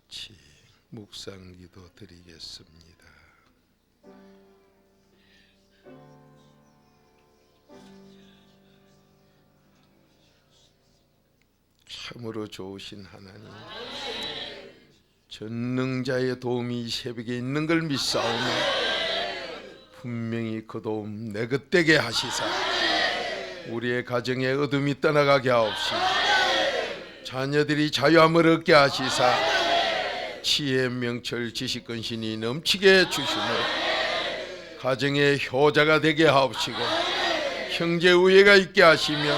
같이 묵상기도 드리겠습니다. 참으로 좋으신 하나님, 전능자의 도움이 이 새벽에 있는 걸 믿사오며 분명히 그 도움 내 것되게 하시사 우리의 가정에 어둠이 떠나가게 하옵시고 자녀들이 자유함을 얻게 하시사 지혜, 명철, 지식, 근신이 넘치게 주시며 가정의 효자가 되게 하옵시고 형제 우애가 있게 하시며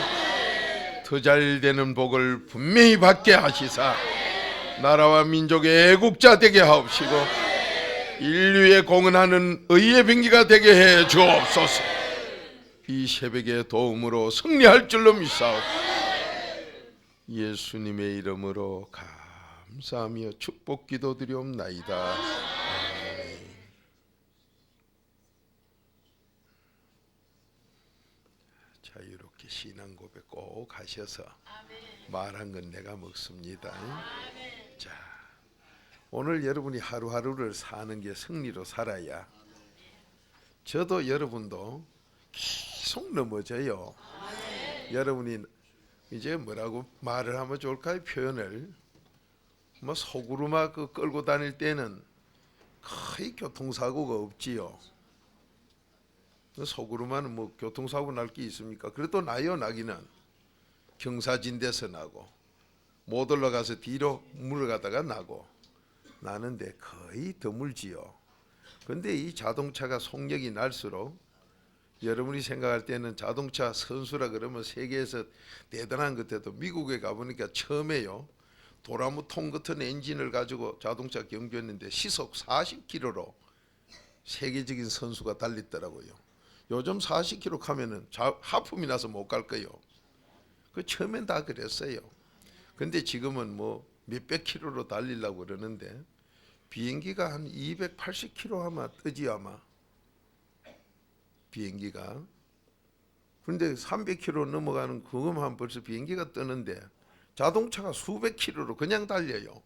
더 잘되는 복을 분명히 받게 하시사 나라와 민족의 애국자 되게 하옵시고 인류에 공헌하는 의의 병기가 되게 해 주옵소서. 이 새벽의 도움으로 승리할 줄로 믿사옵고 예수님의 이름으로 감사하며 축복 기도드리옵나이다. 아멘. 자유롭게 신앙 고백 꼭 하셔서 말한 건 내가 먹습니다. 자, 오늘 여러분이 하루하루를 사는 게 승리로 살아야 저도 여러분도 계속 넘어져요. 여러분이 이제 뭐라고 말을 하면 좋을까요? 표현을 뭐 소구루마 끌고 다닐 때는 거의 교통사고가 없지요. 소구루마는 뭐 교통사고 날 게 있습니까? 그래도 나요. 나기는 경사진데서 나고 못 올라가서 뒤로 물어가다가 나고 나는데 거의 드물지요. 근데 이 자동차가 속력이 날수록 여러분이 생각할 때는 자동차 선수라 그러면 세계에서 대단한 것 해도 미국에 가보니까 처음에요 도라무 통 같은 엔진을 가지고 자동차 경주했는데 시속 40km로 세계적인 선수가 달리더라고요. 요즘 40km 가면은 하품이 나서 못 갈 거예요. 그 처음엔 다 그랬어요. 근데 지금은 뭐 몇백 킬로로 달리려고 그러는데 비행기가 한 280km 아마 뜨지 아마 비행기가. 그런데 300km 넘어가는 그것만 벌써 비행기가 뜨는데 자동차가 수백 킬로로 그냥 달려요.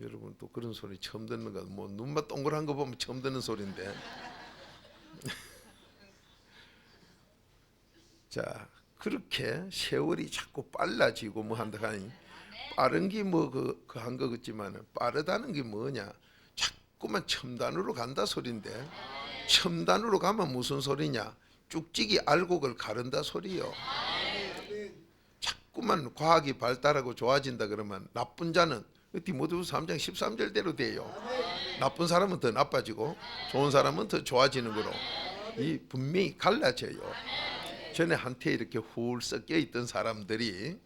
여러분 또 그런 소리 처음 듣는 거, 뭐 눈만 동그란 거 보면 처음 듣는 소리인데. 자, 그렇게 세월이 자꾸 빨라지고 뭐 한다 하니 빠른 게 뭐 그 한 거 같지만은 빠르다는 게 뭐냐? 자꾸만 첨단으로 간다 소리인데 첨단으로 가면 무슨 소리냐? 쭉지기 알곡을 가른다 소리요. 자꾸만 과학이 발달하고 좋아진다 그러면 나쁜 자는 디모데후서 3장 13절대로 돼요. 나쁜 사람은 더 나빠지고 좋은 사람은 더 좋아지는 거로 이 분명히 갈라져요. 전에 한테 이렇게 훌 섞여 있던 사람들이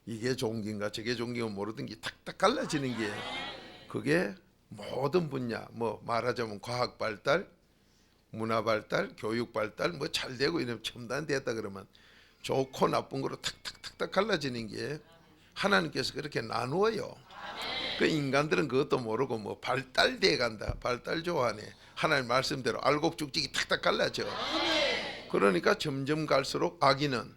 이게 좋은 긴가 저게 좋은 긴가 모르던 게 탁탁 갈라지는 게 그게 모든 분야 뭐 말하자면 과학 발달, 문화 발달, 교육 발달 뭐 잘 되고 이러면 첨단됐다 그러면 좋고 나쁜 거로 탁탁탁탁 갈라지는 게 하나님께서 그렇게 나누어요. 그 인간들은 그것도 모르고 뭐 발달돼 간다. 발달 좋아하네. 하나님 말씀대로 알곡죽직이 탁탁 갈라져. 그러니까 점점 갈수록 악인은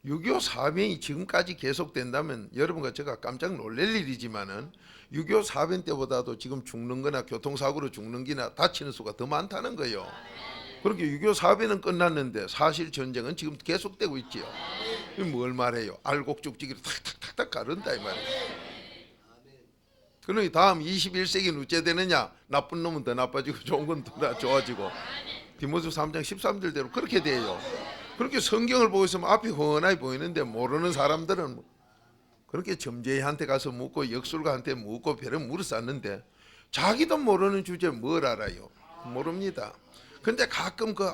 6.25 사변이 지금까지 계속된다면 여러분과 제가 깜짝 놀랄 일이지만은 6.25 사변 때보다도 지금 죽는 거나 교통사고로 죽는 거나 다치는 수가 더 많다는 거예요. 그렇게 6.25 사변은 끝났는데 사실 전쟁은 지금 계속되고 있지요. 뭘 말해요? 알곡죽직이로 탁탁탁탁 가른다 이 말이에요. 그러니 다음 21세기는 어째 되느냐? 나쁜 놈은 더 나빠지고 좋은 건 더 좋아지고 디모데후서 3장 13절대로 그렇게 돼요. 그렇게 성경을 보고 있으면 앞이 훤하게 보이는데 모르는 사람들은 그렇게 점쟁이한테 가서 묻고 역술가한테 묻고 별을 물어쌌는데 자기도 모르는 주제에 뭘 알아요? 모릅니다. 근데 가끔 그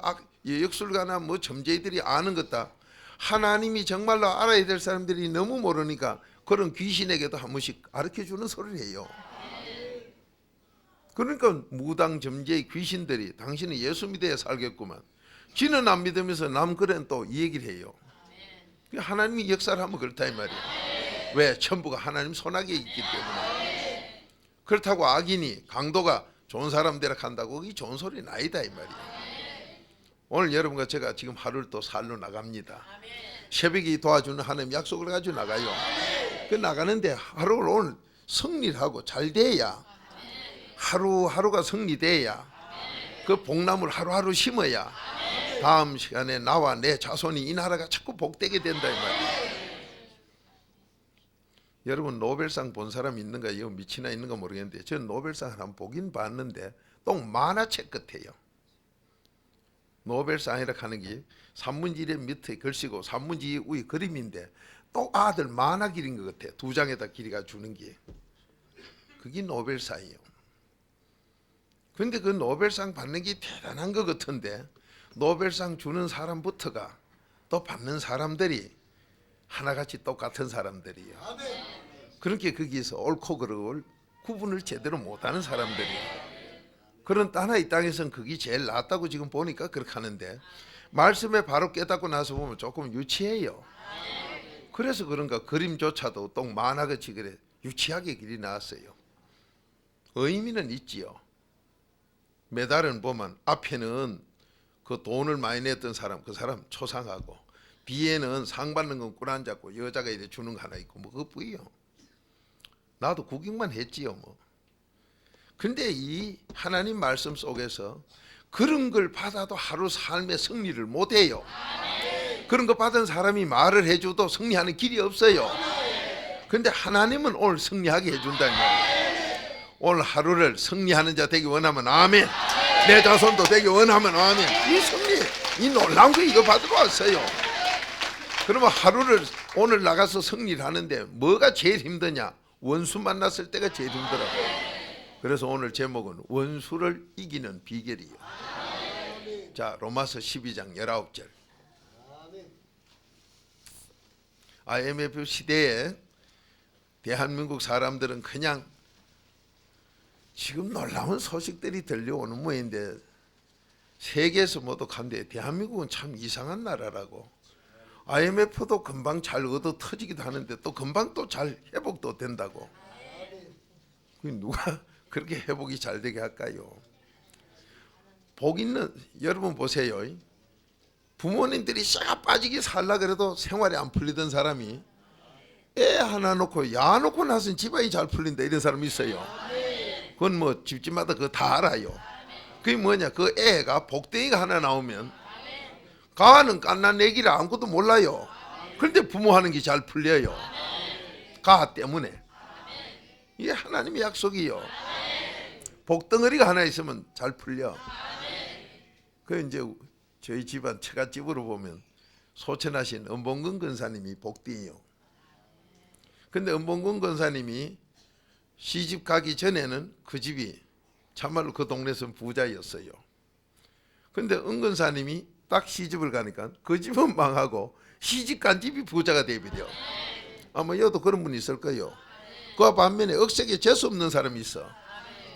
역술가나 뭐 점쟁이들이 아는 것다 하나님이 정말로 알아야 될 사람들이 너무 모르니까 그런 귀신에게도 한 번씩 가르쳐주는 소리를 해요. 그러니까 무당 점쟁이 귀신들이 당신은 예수 믿어야 살겠구만. 지는 안 믿으면서 남 그런 또 이 얘기를 해요. 하나님이 역사를 하면 그렇다 이 말이에요. 왜? 전부가 하나님 손아귀에 있기 때문에. 그렇다고 악인이 강도가 좋은 사람 되라 한다고 그게 좋은 소리는 아니다 이 말이에요. 오늘 여러분과 제가 지금 하루를 또 살러 나갑니다. 새벽이 도와주는 하나님 약속을 가지고 나가요. 그 나가는데 하루를 오늘 승리를 하고 잘 돼야, 하루하루가 승리돼야, 그 복나무를 하루하루 심어야 다음 시간에 나와 내 자손이 이 나라가 자꾸 복되게 된다 이 말이에요. 여러분 노벨상 본 사람 있는가? 이거 미치나 있는가 모르겠는데 저는 노벨상 한번 보긴 봤는데 또 만화책 같아요. 노벨상이라 하는 게 산문지의 밑에 글씨고 산문지 위에 그림인데 또 아들 만화 그린 것 같아. 두 장에다 길이가 주는 게. 그게 노벨상이에요. 근데 그 노벨상 받는 게 대단한 것 같은데 노벨상 주는 사람부터가 또 받는 사람들이 하나같이 똑같은 사람들이에요. 그렇게 거기서 옳고 그르고를 구분을 제대로 못하는 사람들이에요. 그런 하나의 땅에서는 그게 제일 낫다고 지금 보니까 그렇게 하는데 말씀에 바로 깨닫고 나서 보면 조금 유치해요. 그래서 그런가 그림조차도 또 만화같이 그래 유치하게 그리 나왔어요. 의미는 있지요. 메달은 보면 앞에는 그 돈을 많이 냈던 사람, 그 사람 초상하고 뒤에는 상 받는 건 꿀 안 잡고 여자가 이래 주는 거 하나 있고 뭐 그것뿐이요. 나도 구경만 했지요 뭐. 근데 이 하나님 말씀 속에서 그런 걸 받아도 하루 삶의 승리를 못해요. 그런 거 받은 사람이 말을 해줘도 승리하는 길이 없어요. 근데 하나님은 오늘 승리하게 해준다 이 말이에요. 오늘 하루를 승리하는 자 되기 원하면 아멘. 내 자손도 되기 원하면 아멘. 이 승리, 이 놀라운 거 이거 받으러 왔어요. 그러면 하루를 오늘 나가서 승리를 하는데 뭐가 제일 힘드냐? 원수 만났을 때가 제일 힘들어요. 그래서 오늘 제목은 원수를 이기는 비결이에요. 자, 로마서 12장 19절. IMF 시대에 대한민국 사람들은 그냥 지금 놀라운 소식들이 들려오는 모양인데 세계에서 모두 간대 대한민국은 참 이상한 나라라고. IMF도 금방 잘 얻어 터지기도 하는데 또 금방 또 잘 회복도 된다고. 누가 그렇게 회복이 잘 되게 할까요? 복 있는 여러분 보세요. 부모님들이 싹 빠지게 살라 그래도 생활이 안 풀리던 사람이 애 하나 놓고 야 놓고 나서는 집안이 잘 풀린다 이런 사람이 있어요. 그건 뭐 집집마다 그거 다 알아요. 그게 뭐냐? 그 애가 복덩이가 하나 나오면 가는 깐난 얘기를 아무것도 몰라요. 그런데 부모 하는 게 잘 풀려요. 가 때문에. 이게 하나님의 약속이요. 복덩어리가 하나 있으면 잘 풀려. 그 이제 저희 집안 처갓집으로 보면 소천하신 은봉근 권사님이 복덩이요. 근데 은봉근 권사님이 시집 가기 전에는 그 집이 참말로 그 동네에서는 부자였어요. 근데 은근사님이 딱 시집을 가니까 그 집은 망하고 시집 간 집이 부자가 되버려. 아마 여도 그런 분이 있을 거예요. 그 반면에 억세게 재수 없는 사람이 있어.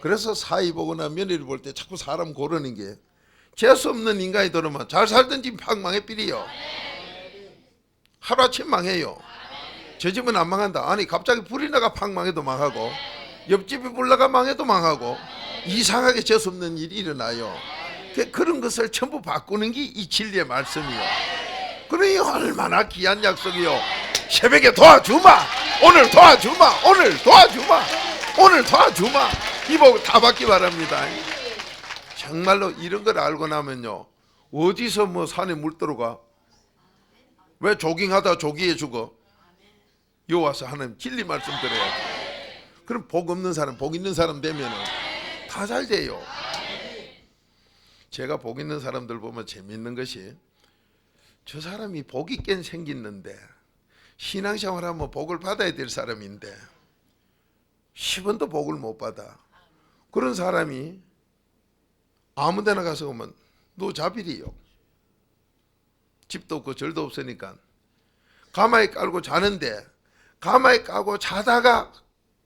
그래서 사위 보거나 며느리 볼 때 자꾸 사람 고르는 게 재수 없는 인간이 들어오면 잘 살던 집 팍 망해버려요. 하루아침 망해요. 저 집은 안 망한다. 아니 갑자기 불이 나가 팍 망해도 망하고 옆집이 불 나가 망해도 망하고 이상하게 재수 없는 일이 일어나요. 그런 것을 전부 바꾸는 게 이 진리의 말씀이요. 그러니 얼마나 귀한 약속이요. 새벽에 도와주마. 오늘 도와주마. 오늘 도와주마. 오늘 도와주마. 이 복 다 받기 바랍니다. 정말로 이런 걸 알고 나면요. 어디서 뭐 산에 물 들어가? 왜 조깅하다 조기에 죽어? 요 와서 하나님 진리 말씀 들어야. 그럼 복 없는 사람, 복 있는 사람 되면 다 잘 돼요. 제가 복 있는 사람들 보면 재미있는 것이 저 사람이 복 있게 생겼는데 신앙생활하면 복을 받아야 될 사람인데 10원도 복을 못 받아. 그런 사람이 아무 데나 가서 오면 노자빌이요. 집도 없고 절도 없으니까 가마에 깔고 자는데 가마에 깔고 자다가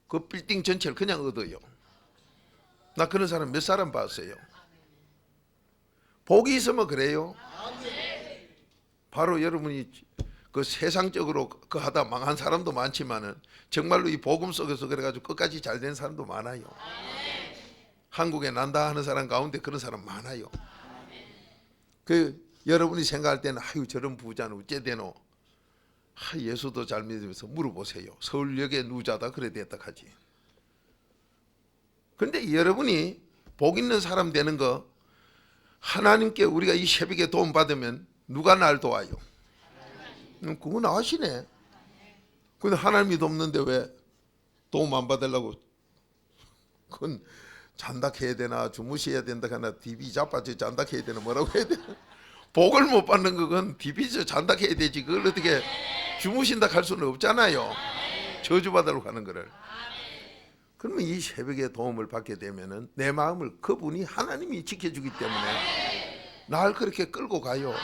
그 빌딩 전체를 그냥 얻어요. 나 그런 사람 몇 사람 봤어요. 복이 있으면 그래요. 바로 여러분이 그 세상적으로 그 하다 망한 사람도 많지만은 정말로 이 복음 속에서 그래가지고 끝까지 잘 된 사람도 많아요. 한국에 난다 하는 사람 가운데 그런 사람 많아요. 그 여러분이 생각할 때는 아유 저런 부자는 어째 되노? 예수도 잘 믿으면서 물어보세요. 서울역에 누자다 그래 됐다 하지. 그런데 여러분이 복 있는 사람 되는 거, 하나님께 우리가 이 새벽에 도움 받으면 누가 날 도와요? 그건 아시네. 근데 하나님이 돕는데 왜 도움 안 받으려고? 그건 잔닥해야 되나 주무셔야 된다 하나 디비 자빠져 잔닥해야 되나 뭐라고 해야 되나? 복을 못 받는 그건 디비저 잔닥해야 되지. 그걸 어떻게 주무신다 할 수는 없잖아요. 저주받으려고 하는 거를. 그러면 이 새벽에 도움을 받게 되면은 내 마음을 그분이 하나님이 지켜주기 때문에 날 그렇게 끌고 가요.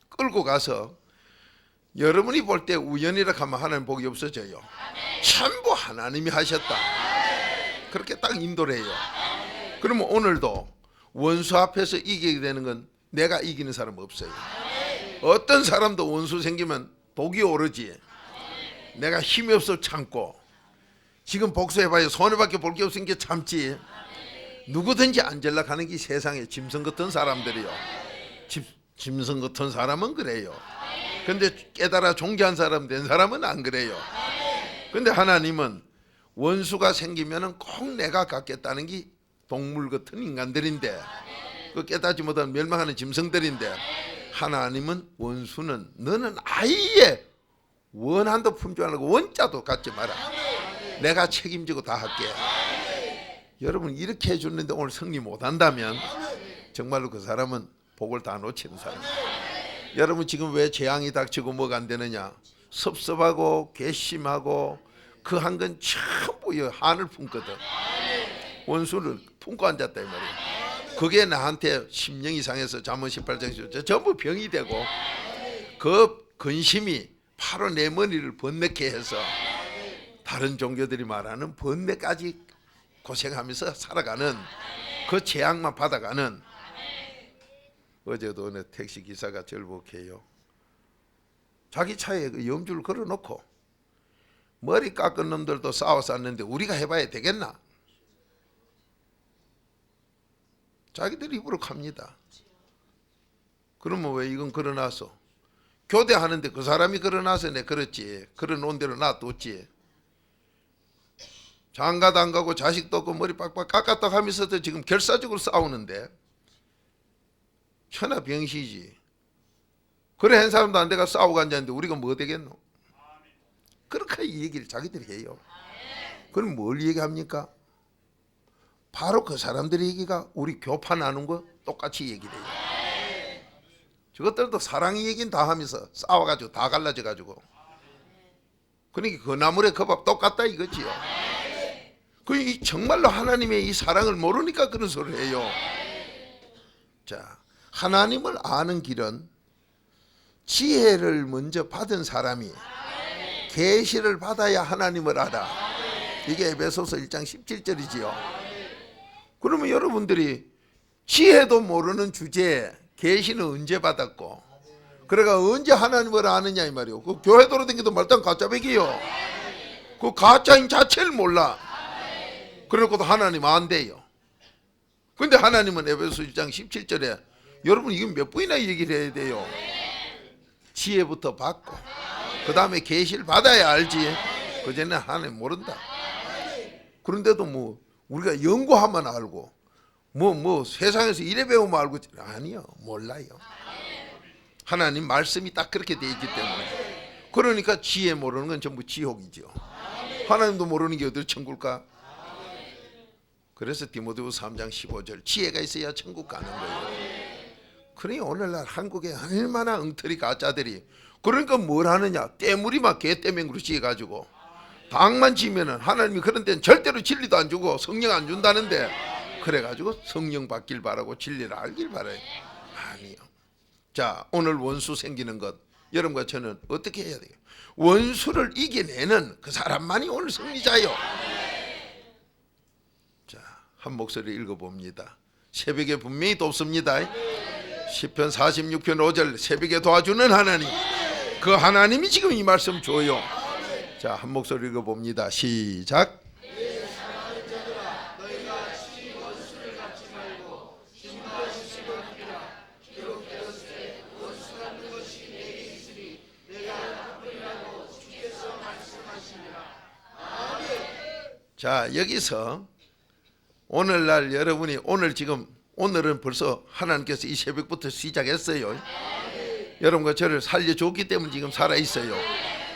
끌고 가서 여러분이 볼 때 우연이라 하면 하나님 복이 없어져요. 전부 하나님이 하셨다. 그렇게 딱 인도를 해요. 그러면 오늘도 원수 앞에서 이기게 되는 건 내가 이기는 사람 없어요. 어떤 사람도 원수 생기면 복이 오르지. 내가 힘이 없어 참고, 지금 복수해봐야 손해밖에 볼 게 없으니까 참지. 누구든지 안 전락하는 게 세상에 짐승 같은 사람들이요. 짐승 같은 사람은 그래요. 근데 깨달아 존귀한 사람 된 사람은 안 그래요. 근데 하나님은 원수가 생기면은 꼭 내가 갖겠다는 게 동물 같은 인간들인데, 그 깨닫지 못한 멸망하는 짐승들인데, 하나님은 원수는 너는 아예 원한도 품지 말고 원자도 갖지 마라. 내가 책임지고 다 할게. 여러분 이렇게 해주는데 오늘 승리 못한다면 정말로 그 사람은 복을 다 놓치는 사람이에요. 여러분 지금 왜 재앙이 닥치고 뭐가 안 되느냐? 섭섭하고 괘씸하고 그 한 건 전부 한을 품거든. 원수를 품고 앉았다 이 말이에요. 그게 나한테 심령이 상해서 잠언 18장 전부 병이 되고, 그 근심이 바로 내 머리를 번뇌케 해서 다른 종교들이 말하는 번뇌까지 고생하면서 살아가는, 그 재앙만 받아가는. 어제도 어느 택시기사가 절복해요. 자기 차에 그 염주를 걸어놓고 머리 깎은 놈들도 싸워쌌는데 우리가 해봐야 되겠나? 자기들 입으로 갑니다. 그러면 왜 이건 걸어놔서 교대하는데 그 사람이 걸어놔서 내 그렇지, 걸어놓은 대로 놔뒀지. 장가도 안 가고 자식도 없고 머리 빡빡 깎았다 하면서도 지금 결사적으로 싸우는데 천하병시지. 그래 한 사람도 안 돼가 싸우고 앉았는데 우리가 뭐 되겠노? 그렇게 이 얘기를 자기들이 해요. 그럼 뭘 얘기합니까? 바로 그 사람들의 얘기가 우리 교파나눈 거 똑같이 얘기를 해요. 저것들도 사랑의 얘기는 다 하면서 싸워가지고 다 갈라져가지고, 그러니까 그 나물에 그 밥 똑같다 이거지요. 그 정말로 하나님의 이 사랑을 모르니까 그런 소리를 해요. 자, 하나님을 아는 길은 지혜를 먼저 받은 사람이 계시를 받아야 하나님을 알아. 이게 에베소서 1장 17절이지요. 그러면 여러분들이 지혜도 모르는 주제에 계시는 언제 받았고, 그래가 언제 하나님을 아느냐 이 말이요. 그 교회 돌아다니도 말단 가짜배기요. 그 가짜인 자체를 몰라. 그래놓고도 하나님 안 돼요. 근데 하나님은 에베소 1장 17절에 여러분 이건 몇 번이나 얘기를 해야 돼요. 지혜부터 받고 그 다음에 계시를 받아야 알지. 그전에 하나님 모른다. 그런데도 뭐 우리가 연구하면 알고 뭐 세상에서 이래 배우면 알고, 아니요, 몰라요. 하나님 말씀이 딱 그렇게 돼 있기 때문에. 그러니까 지혜 모르는 건 전부 지옥이죠. 하나님도 모르는 게 어딜 천국일까? 그래서 디모데후서 3장 15절 지혜가 있어야 천국 가는 거예요. 그러니 오늘날 한국에 얼마나 엉터리 가짜들이, 그러니까 뭘 하느냐, 때무리만 개떼맹으로 지어가지고 당만 지면은 하나님이 그런 데는 절대로 진리도 안 주고 성령 안 준다는데, 그래가지고 성령 받길 바라고 진리를 알길 바라요. 아니요. 자, 오늘 원수 생기는 것 여러분과 저는 어떻게 해야 돼요? 원수를 이겨내는 그 사람만이 오늘 승리자요. 자, 한 목소리 읽어봅니다. 새벽에 분명히 돕습니다. 시편 46편 5절 새벽에 도와주는 하나님, 그 하나님이 지금 이 말씀 줘요. 자, 한 목소리 읽어봅니다. 시작. 자, 여기서 오늘날 여러분이 오늘은 벌써 하나님께서 이 새벽부터 시작했어요. 여러분과 저를 살려줬기 때문에 지금 살아있어요.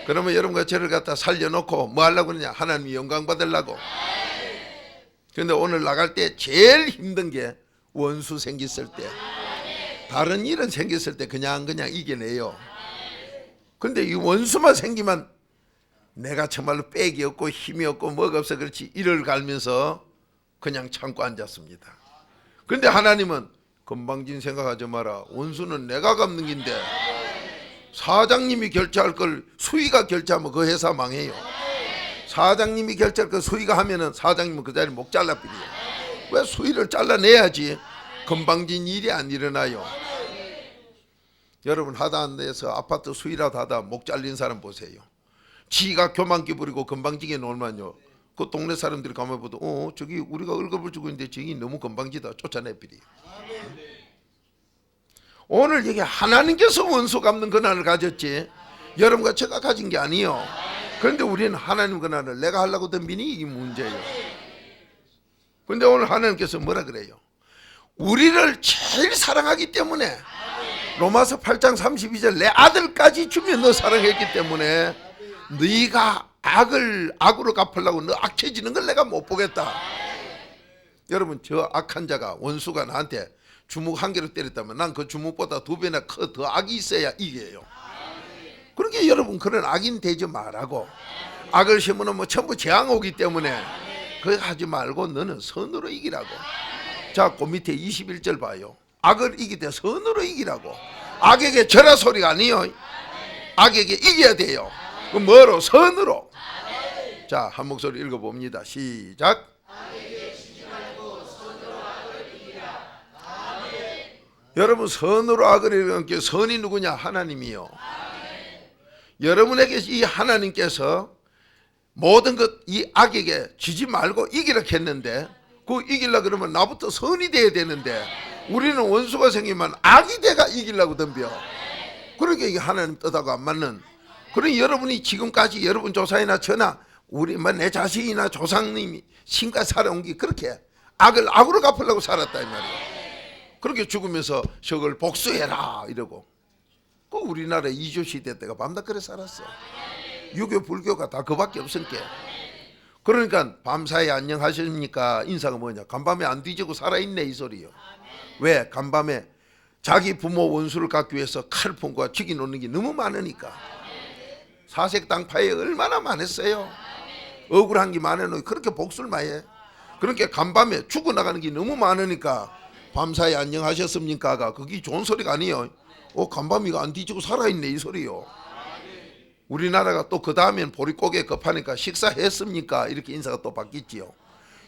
그러면 여러분과 저를 갖다 살려놓고 뭐 하려고 그러냐? 하나님이 영광 받으려고. 그런데 오늘 나갈 때 제일 힘든 게 원수 생겼을 때, 다른 일은 생겼을 때 그냥 이겨내요. 근데 이 원수만 생기면 내가 정말로 빽이 없고 힘이 없고 뭐가 없어 그렇지 이를 갈면서 그냥 참고 앉았습니다. 그런데 하나님은 건방진 생각하지 마라. 원수는 내가 갚는 긴데 사장님이 결제할 걸 수의가 결제하면 그 회사 망해요. 사장님이 결제할 걸 수의가 하면은 사장님은 그 자리에 목 잘라버려요. 왜 수의를 잘라내야지 건방진 일이 안 일어나요. 여러분 하다한데서 아파트 수의라도 하다 목 잘린 사람 보세요. 지가 교만기 부리고 건방지게 놀면요, 그 동네 사람들이 가만 보도 저기 우리가 월급을 주고 있는데 저기 너무 건방지다 쫓아내버려. 오늘 여기 하나님께서 원수 갚는 권한을 가졌지 여러분과 제가 가진 게 아니에요. 그런데 우리는 하나님 권한을 내가 하려고 덤비니 이 문제예요. 그런데 오늘 하나님께서 뭐라 그래요? 우리를 제일 사랑하기 때문에 로마서 8장 32절 내 아들까지 주면 너 사랑했기 때문에 너희가 악으로 갚으려고 너 악해지는 걸 내가 못 보겠다. 여러분 저 악한 자가 원수가 나한테 주먹 한 개로 때렸다면 난 그 주먹보다 2배나 더 악이 있어야 이겨요. 그러니까 여러분 그런 악인 되지 말라고. 악을 심으면 뭐 전부 재앙 오기 때문에 그거 하지 말고 너는 선으로 이기라고. 자, 그 밑에 21절 봐요. 악을 이기되 선으로 이기라고. 악에게 절하 소리가 아니에요. 악에게 이겨야 돼요. 그 뭐로? 선으로. 자, 한 목소리 읽어봅니다. 시작. 여러분 선으로 악을 이기는 게 선이 누구냐? 하나님이요. 여러분에게 이 하나님께서 모든 것 이 악에게 지지 말고 이기라 했는데 그 이기려 그러면 나부터 선이 돼야 되는데 우리는 원수가 생기면 악이 돼가 이기려고 덤벼. 그러니까 이게 하나님 뜻하고 안 맞는. 그러니 여러분이 지금까지 여러분 조상이나 저나 우리 내 자식이나 조상님이 신까지 살아온 게 그렇게 악을 악으로 갚으려고 살았다 이 말이에요. 그렇게 죽으면서 저걸 복수해라 이러고. 그 우리나라 이조 시대 때가 밤낮 그래 살았어. 유교 불교가 다 그밖에 없으니까. 그러니까 밤사이 안녕하십니까 인사가 뭐냐? 간밤에 안 뒤지고 살아있네 이 소리요. 왜? 간밤에 자기 부모 원수를 갚기 위해서 칼풍과 죽이 놓는 게 너무 많으니까. 사색 당파에 얼마나 많았어요. 억울한 게 많아요. 그렇게 복수를 많이 해. 그러니까 간밤에 죽어나가는 게 너무 많으니까 밤사이 안녕하셨습니까가 그게 좋은 소리가 아니에요. 간밤이가 안 뒤지고 살아있네 이 소리요. 우리나라가 또 그 다음엔 보릿고개 급하니까 식사했습니까 이렇게 인사가 또 바뀌지요.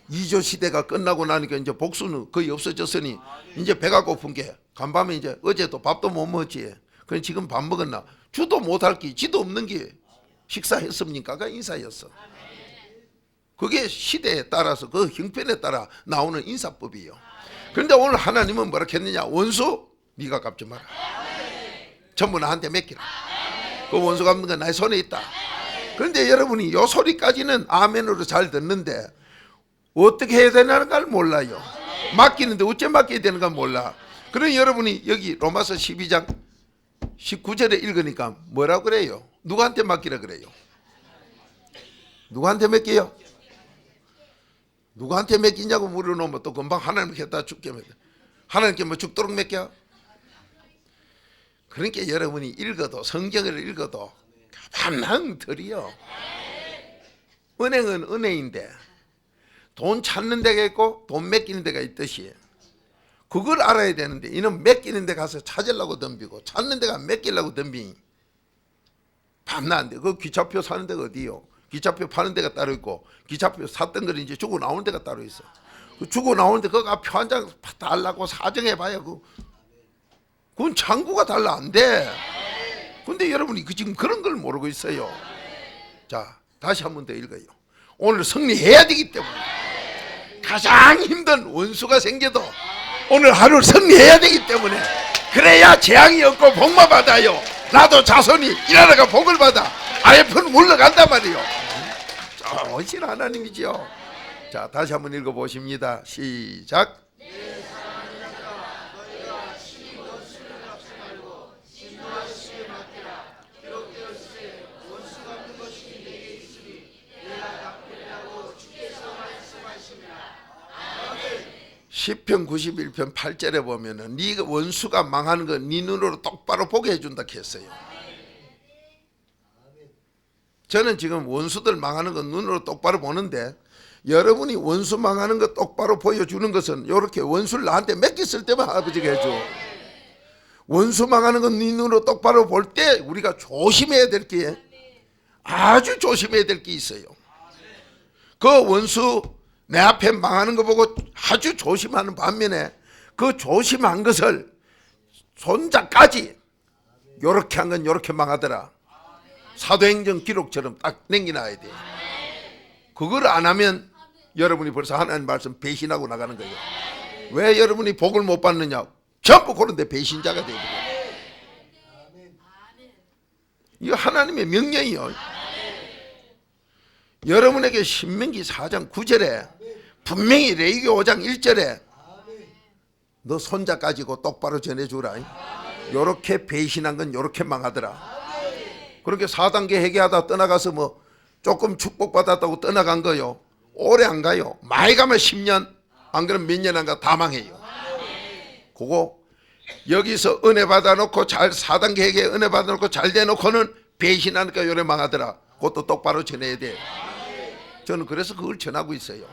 이조 시대가 끝나고 나니까 이제 복수는 거의 없어졌으니 이제 배가 고픈 게 간밤에 이제 어제도 밥도 못 먹었지. 그럼 지금 밥 먹었나? 주도 못할 게 지도 없는 게 식사했습니까가 인사였어. 그게 시대에 따라서 그 형편에 따라 나오는 인사법이에요. 그런데 오늘 하나님은 뭐라 했느냐? 원수 네가 갚지 마라. 전부 나한테 맡기라. 그 원수 갚는 건 나의 손에 있다. 그런데 여러분이 요 소리까지는 아멘으로 잘 듣는데 어떻게 해야 되나는 걸 몰라요. 맡기는데 어째 맡겨야 되는 건 몰라. 그러니 여러분이 여기 로마서 12장 19절에 읽으니까 뭐라고 그래요? 누구한테 맡기라 그래요? 누구한테 맡겨요? 누구한테 맡기냐고 물어놓으면 또 금방 하나님께 했다 죽게 맡겨. 하나님께 뭐 죽도록 맡겨? 그러니까 여러분이 읽어도 성경을 읽어도 가만 들이요. 은행은 은행인데 돈 찾는 데가 있고 돈 맡기는 데가 있듯이 그걸 알아야 되는데 이는 맡기는 데 가서 찾으려고 덤비고 찾는 데가 맡기려고 덤비니 밤낮인데 그 기차표 사는 데가 어디요? 기차표 파는 데가 따로 있고 기차표 샀던 걸 이제 주고 나오는 데가 따로 있어. 그 주고 나오는데 그거 표 한 장 달라고 사정해봐야 그건 창구가 달라 안 돼. 근데 여러분이 지금 그런 걸 모르고 있어요. 자, 다시 한 번 더 읽어요. 오늘 승리해야 되기 때문에 가장 힘든 원수가 생겨도 오늘 하루 승리해야 되기 때문에 그래야 재앙이 없고 복만 받아요. 나도 자손이 일하다가 복을 받아 IMF는 물러간단 말이에요. 오신 하나님이지요. 자, 다시 한번 읽어보십니다. 시작. 시편 91편 8절에 보면은 네가 원수가 망하는 거 네 눈으로 똑바로 보게 해준다 했어요. 저는 지금 원수들 망하는 거 눈으로 똑바로 보는데, 여러분이 원수 망하는 거 똑바로 보여주는 것은 이렇게 원수를 나한테 맡겼을 때만 아버지가 해줘. 원수 망하는 건 네 눈으로 똑바로 볼 때 우리가 조심해야 될 게, 아주 조심해야 될 게 있어요. 그 원수 내 앞에 망하는 거 보고 아주 조심하는 반면에 그 조심한 것을 손자까지 요렇게 한 건 요렇게 망하더라. 사도행전 기록처럼 딱 남겨놔야 돼. 그걸 안 하면 여러분이 벌써 하나님 말씀 배신하고 나가는 거예요. 왜 여러분이 복을 못 받느냐? 전부 그런데 배신자가 되거든요. 이거 하나님의 명령이요. 여러분에게 신명기 4장 9절에 분명히 레위기 5장 1절에 너 손자 가지고 똑바로 전해주라. 요렇게 배신한 건 요렇게 망하더라. 그렇게 4단계 회개하다 떠나가서 뭐 조금 축복받았다고 떠나간 거요, 오래 안 가요. 많이 가면 10년, 안 그러면 몇 년 안 가 다 망해요. 그거 여기서 은혜 받아놓고 잘 4단계 회개 은혜 받아놓고 잘 돼놓고는 배신하니까 요래 망하더라. 그것도 똑바로 전해야 돼. 저는 그래서 그걸 전하고 있어요.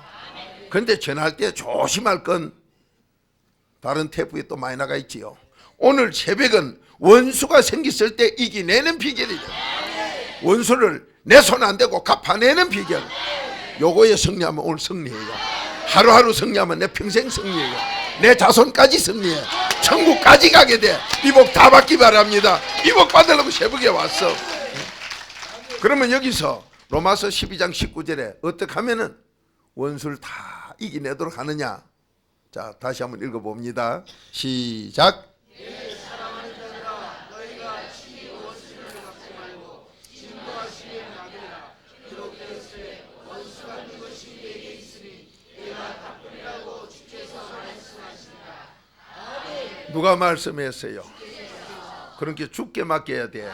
그런데 전할 때 조심할 건 다른 테이프에 또 많이 나가 있지요. 오늘 새벽은 원수가 생겼을 때 이기내는 비결이다. 원수를 내 손 안 대고 갚아내는 비결. 요거에 승리하면 오늘 승리해요. 하루하루 승리하면 내 평생 승리해요. 내 자손까지 승리해. 천국까지 가게 돼. 이 복 다 받기 바랍니다. 이 복 받으려고 새벽에 왔어. 그러면 여기서 로마서 12장 19절에 어떻게 하면은 원수를 다 이겨내도록 하느냐. 자, 다시 한번 읽어봅니다. 시작. 누가 말씀했어요? 그렇게 주께 맡겨야 돼.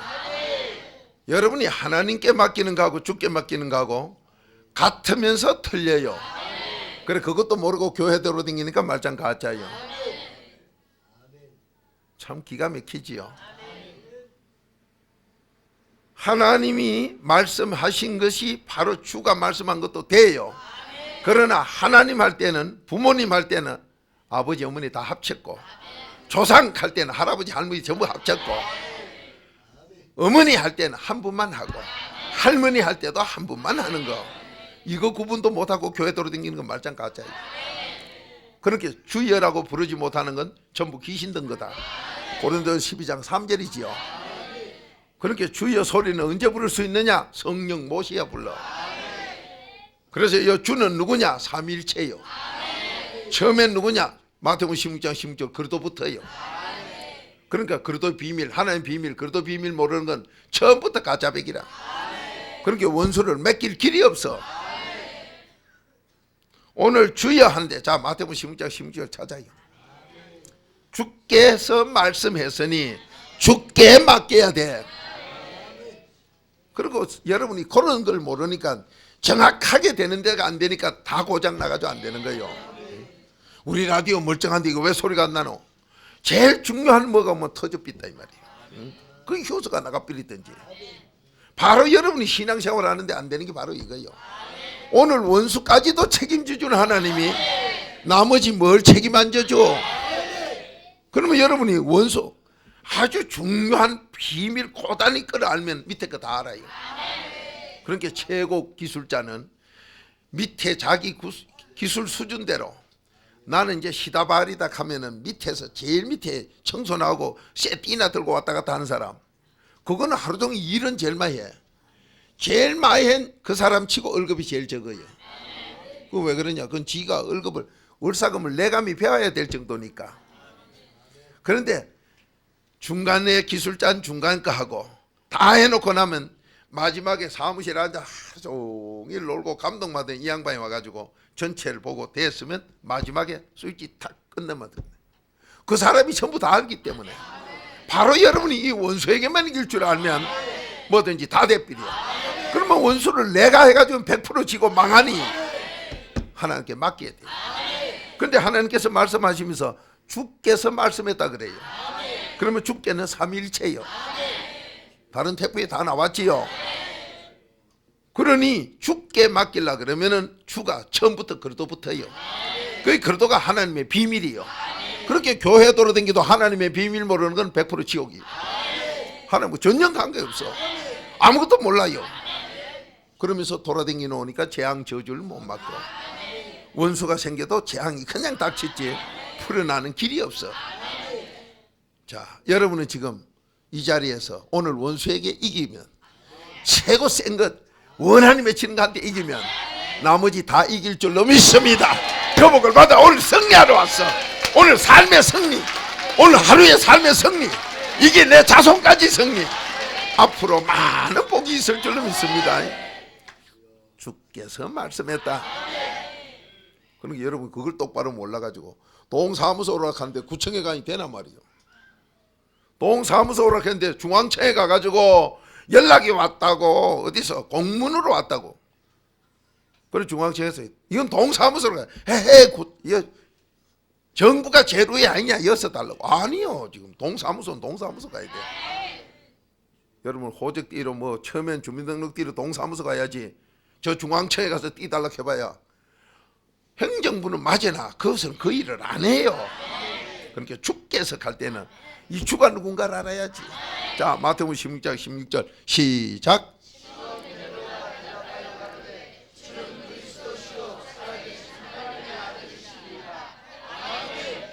여러분이 하나님께 맡기는 거하고 주께 맡기는 거하고 같으면서 틀려요. 그래, 그것도 모르고 교회 돌아다니니까 말짱 가짜요. 참 기가 막히지요. 하나님이 말씀하신 것이 바로 주가 말씀한 것도 돼요. 그러나 하나님 할 때는, 부모님 할 때는 아버지 어머니 다 합쳤고, 조상 할 때는 할아버지 할머니 전부 합쳤고, 어머니 할 때는 한 분만 하고, 할머니 할 때도 한 분만 하는 거, 이거 구분도 못하고 교회 돌아다니는 건 말짱 가짜예요. 그렇게 주여라고 부르지 못하는 건 전부 귀신 든 거다. 고린도서 12장 3절이지요. 그렇게 주여 소리는 언제 부를 수 있느냐? 성령 모시야 불러. 그래서 이 주는 누구냐? 삼위일체요. 처음엔 누구냐? 마태복음 16장 16절 그리스도부터요. 그러니까 그리스도 비밀, 하나님 비밀, 그리스도 비밀 모르는 건 처음부터 가짜백이라. 그렇게 원수를 맡길 길이 없어. 오늘 주여 하는데, 자, 마태복음 16장 16절 찾아요. 주께서 말씀했으니 주께 맡겨야 돼. 그리고 여러분이 그런 걸 모르니까 정확하게 되는 데가 안 되니까 다 고장 나가지고 안 되는 거예요. 우리 라디오 멀쩡한데 이거 왜 소리가 안 나노? 제일 중요한 뭐가 뭐 터져 삐다 이 말이에요. 그 효소가 나가 삐리든지. 바로 여러분이 신앙생활 하는데 안 되는 게 바로 이거예요. 오늘 원수까지도 책임져주는 하나님이 나머지 뭘 책임 안 져줘? 그러면 여러분이 원수 아주 중요한 비밀 고단히 걸 알면 밑에 거 다 알아요. 그러니까 최고 기술자는 밑에 자기 기술 수준대로, 나는 이제 시다바리다 하면은 밑에서 제일 밑에 청소 나오고 세띠나 들고 왔다 갔다 하는 사람, 그거는 하루 종일 일은 제일 많이 해. 제일 많이 한 그 사람 치고 월급이 제일 적어요. 그 왜 그러냐? 그건 지가 월사금을 내감이 배워야 될 정도니까. 그런데 중간에 기술자는 중간 거 하고 다 해놓고 나면 마지막에 사무실에 앉아 하루 종일 놀고 감동받은 이 양반이 와가지고 전체를 보고 됐으면 마지막에 스위치 탁 끝내면 됩니다. 그 사람이 전부 다 알기 때문에 바로 여러분이 이 원수에게만 이길 줄 알면 뭐든지 다 돼버려. 그러면 원수를 내가 해가지고 100% 지고 망하니 하나님께 맡겨야 돼요. 그런데 하나님께서 말씀하시면서 주께서 말씀했다 그래요. 그러면 주께는 삼위일체예요. 다른 태포에 다 나왔지요. 그러니 주께 맡길라 그러면은 주가 처음부터 그리도부터요. 그 그리도가 하나님의 비밀이요. 그렇게 교회 돌아다니기도 하나님의 비밀 모르는 건 100% 지옥이에요. 하나님과 전혀 관계없어. 아무것도 몰라요. 그러면서 돌아다니 놓으니까 재앙 저주를 못 막고 원수가 생겨도 재앙이 그냥 닥쳤지 풀어나는 길이 없어. 자, 여러분은 지금 이 자리에서 오늘 원수에게 이기면 최고 센 것 원하니 맺히는 것한테 이기면 나머지 다 이길 줄로 믿습니다. 교복을 받아 오늘 승리하러 왔어. 오늘 삶의 승리, 오늘 하루의 삶의 승리, 이게 내 자손까지 승리. 앞으로 많은 복이 있을 줄로 믿습니다. 주께서 말씀했다. 그러니까 여러분 그걸 똑바로 몰라가지고 동사무소 오락하는데 구청에 가니 되나 말이요. 동사무소 오락했는데 중앙청에 가가지고 연락이 왔다고, 어디서 공문으로 왔다고. 그래 중앙청에서 이건 동사무소로 가. 헤헤, 정부가 제로에 아니냐 여서 달라고. 아니요, 지금 동사무소는 동사무소 가야 돼. 여러분 호적띠로 뭐 처음엔 주민등록띠로 동사무소 가야지. 저 중앙청에 가서 띠 달라고 해봐야 행정부는 맞으나 그것은 그 일을 안 해요. 그러니까 주께서 갈 때는 이 주가 누군가를 알아야지. 자, 마태복음 16장 16절 시작.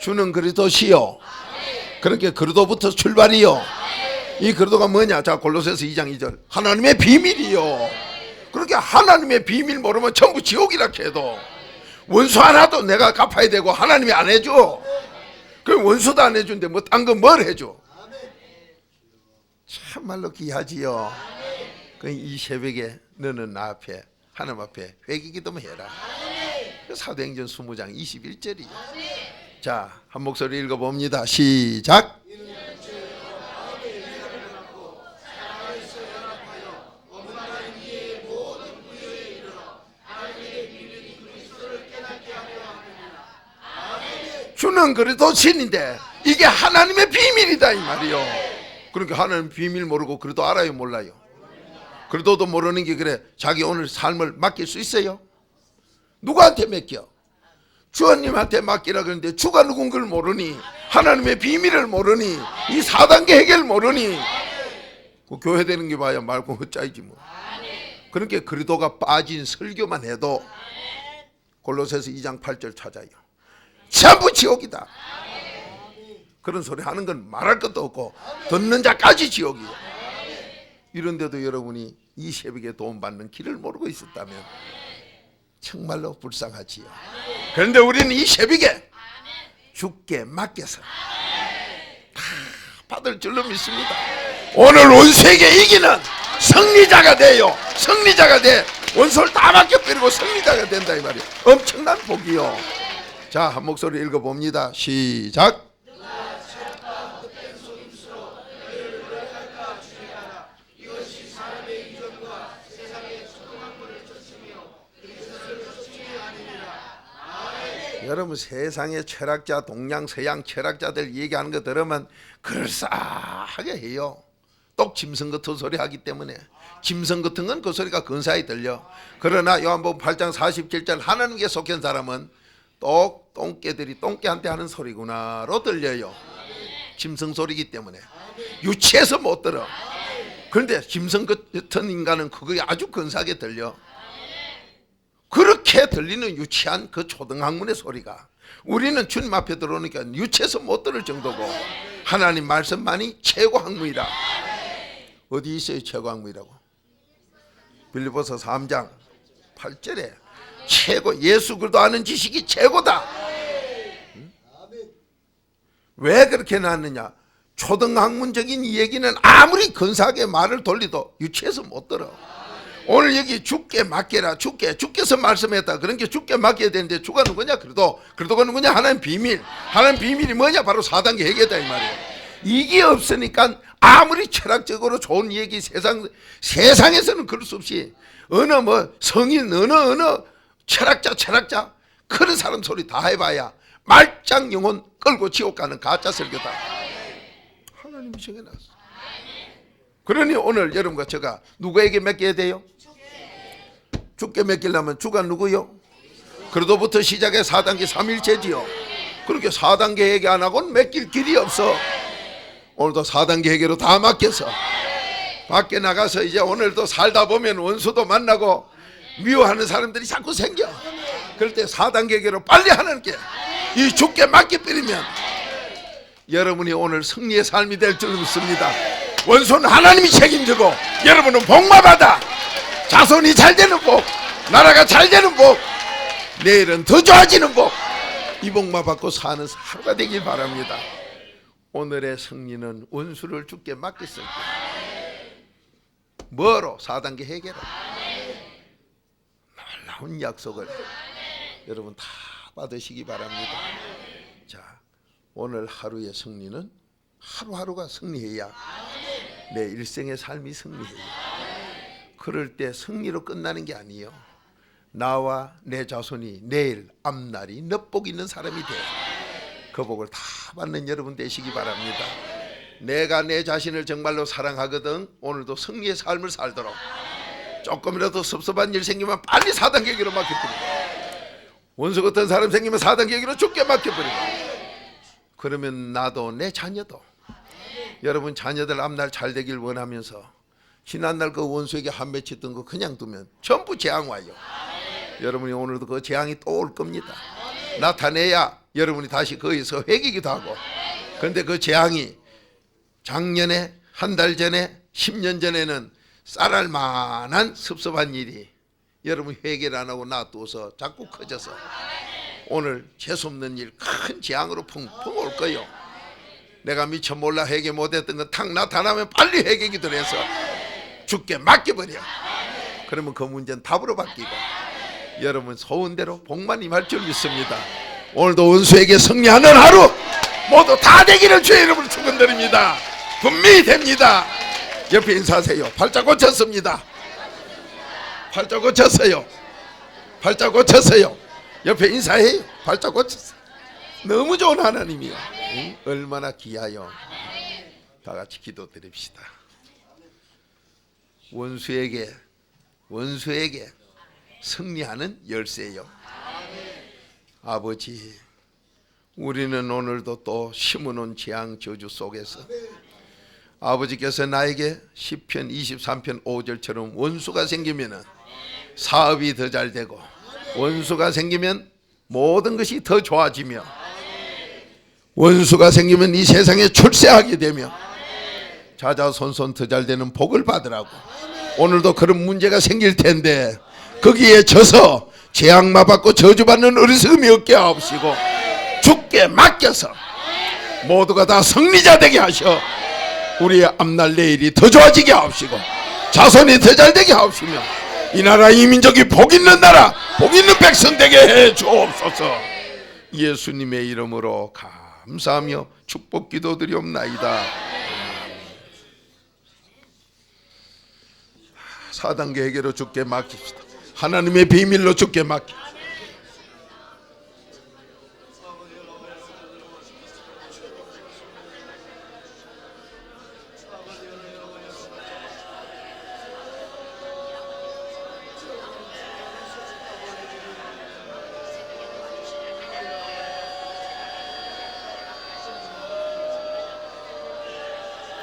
주는 그리스도시요. 그렇게 그리스도부터 출발이요. 이 그리스도가 뭐냐? 자, 골로새서 2장 2절 하나님의 비밀이요. 그렇게 하나님의 비밀 모르면 전부 지옥이라 해도 원수 하나도 내가 갚아야 되고 하나님이 안 해줘. 그럼 원수도 안 해준데 뭐 딴 거 뭘 해줘? 참말로 귀하지요. 이 새벽에 너는 나 앞에 하나님 앞에 회개기도만 해라. 사도행전 20장 21절이요. 자, 한 목소리 읽어봅니다. 시작. 주는 그래도 신인데 이게 하나님의 비밀이다 이 말이요. 그러니까 하나님 비밀 모르고 그래도 알아요 몰라요? 그래도도 모르는 게 그래 자기 오늘 삶을 맡길 수 있어요? 누구한테 맡겨? 주님한테 맡기라 그러는데 주가 누군 걸 모르니 하나님의 비밀을 모르니 이 4단계 해결 모르니 그 교회 되는 게 봐야 말고 헛짜이지 뭐. 그러니까 그리도가 빠진 설교만 해도 골로새서 2장 8절 찾아요. 전부 지옥이다. 그런 소리 하는 건 말할 것도 없고 듣는 자까지 지옥이에요. 이런데도 여러분이 이 새벽에 도움받는 길을 모르고 있었다면 정말로 불쌍하지요. 그런데 우리는 이 새벽에 주께 맡겨서 다 받을 줄로 믿습니다. 오늘 원수에게 이기는 승리자가 돼요. 승리자가 돼. 원수를 다 맡겨버리고 승리자가 된다 이 말이에요. 엄청난 복이요. 자, 한 목소리 읽어봅니다. 시작. 여러분 세상의 철학자, 동양, 서양 철학자들 얘기하는 거 들으면 그럴싸하게 해요. 똑 짐승 같은 소리 하기 때문에. 짐승 같은 건 그 소리가 근사히 들려. 그러나 요한복음 8장 47절 하나님께 속한 사람은 똑 똥개들이 똥개한테 하는 소리구나로 들려요. 짐승 소리이기 때문에 유치해서 못 들어. 그런데 짐승 같은 인간은 그게 아주 근사하게 들려. 그렇게 들리는 유치한 그 초등학문의 소리가 우리는 주님 앞에 들어오니까 유치해서 못 들을 정도고 하나님 말씀만이 최고 학문이라. 어디 있어요 최고 학문이라고? 빌립보서 3장 8절에 최고, 예수 그리스도 아는 지식이 최고다. 왜 그렇게 나왔느냐? 초등학문적인 이 얘기는 아무리 근사하게 말을 돌리도 유치해서 못 들어. 오늘 여기 주께 맡겨라. 주께서 말씀했다. 그런 게 주께 맡겨야 되는데 주가 누구냐? 그래도가 누구냐? 하나님 비밀. 하나님 비밀이 뭐냐? 바로 4단계 회개다 이 말이에요. 이게 없으니까 아무리 철학적으로 좋은 얘기 세상에서는 그럴 수 없이 어느 뭐 성인 어느 철학자 그런 사람 소리 다 해봐야 말짱 영혼 끌고 지옥 가는 가짜 설교다. 하나님이 정해놨어. 그러니 오늘 여러분과 제가 누구에게 맡겨야 돼요? 주께 맡기려면 주가 누구요? 그래도부터 시작해 4단계 3일체지요. 그렇게 4단계 회개 안 하고는 맡길 길이 없어. 오늘도 4단계 회개로 다 맡겨서 밖에 나가서 이제 오늘도 살다 보면 원수도 만나고 미워하는 사람들이 자꾸 생겨. 그럴 때 4단계 회개로 빨리 하나님께 이 주께 맡겨버리면 여러분이 오늘 승리의 삶이 될 줄 믿습니다. 원수는 하나님이 책임지고 여러분은 복만 받아. 자손이 잘 되는 복, 나라가 잘 되는 복, 내일은 더 좋아지는 복, 이 복만 받고 사는 하루가 되길 바랍니다. 오늘의 승리는 원수를 주께 맡겼을 때 뭐로? 4단계 회개로. 놀라운 약속을 여러분 다 받으시기 바랍니다. 자, 오늘 하루의 승리는 하루하루가 승리해야 내 일생의 삶이 승리해야. 그럴 때 승리로 끝나는 게 아니에요. 나와 내 자손이 내일 앞날이 넛복 있는 사람이 돼. 그 복을 다 받는 여러분 되시기 바랍니다. 내가 내 자신을 정말로 사랑하거든 오늘도 승리의 삶을 살도록 조금이라도 섭섭한 일 생기면 빨리 4단계기로 맡겨버리고 원수 같은 사람 생기면 4단계기로 죽게 맡겨버리고 그러면 나도 내 자녀도 여러분 자녀들 앞날 잘 되길 원하면서 지난날 그 원수에게 한 맺혔던 거 그냥 두면 전부 재앙 와요. 여러분이 오늘도 그 재앙이 또 올 겁니다. 나타내야 여러분이 다시 거기서 회개기도 하고. 그런데 그 재앙이 작년에 한 달 전에 10년 전에는 쌀알 만한 섭섭한 일이 여러분 회개를 안 하고 놔둬서 자꾸 커져서 오늘 재수없는 일 큰 재앙으로 펑펑 올 거요. 내가 미처 몰라 회개 못했던 거 탁 나타나면 빨리 회개기도 해서 죽게 맡겨버려. 그러면 그 문제는 답으로 바뀌고 여러분 소원대로 복만 임할 줄 믿습니다. 오늘도 원수에게 승리하는 하루 모두 다 되기를 주의 이름으로 축원드립니다. 분명히 됩니다. 옆에 인사하세요. 팔자 고쳤습니다. 팔자 고쳤어요. 팔자 고쳤어요. 옆에 인사해요. 팔자 고쳤어요. 너무 좋은 하나님이요. 응? 얼마나 귀하여. 다 같이 기도드립시다. 원수에게 승리하는 열쇠요. 아버지, 우리는 오늘도 또 심어놓은 재앙 저주 속에서 아버지께서 나에게 시편 23편 5절처럼 원수가 생기면 사업이 더 잘 되고 원수가 생기면 모든 것이 더 좋아지며 원수가 생기면 이 세상에 출세하게 되며 자자손손 더 잘 되는 복을 받으라고. 오늘도 그런 문제가 생길 텐데 거기에 져서 재앙마 받고 저주받는 어리석음이 없게 하옵시고 주께 맡겨서 모두가 다 승리자 되게 하셔 우리의 앞날 내일이 더 좋아지게 하옵시고 자손이 더 잘 되게 하옵시며 이 나라 이 민족이 복 있는 나라 복 있는 백성 되게 해 주옵소서. 예수님의 이름으로 감사하며 축복 기도드리옵나이다. 4단계 회개로 주께 맡깁시다. 하나님의 비밀로 주께 맡깁시다.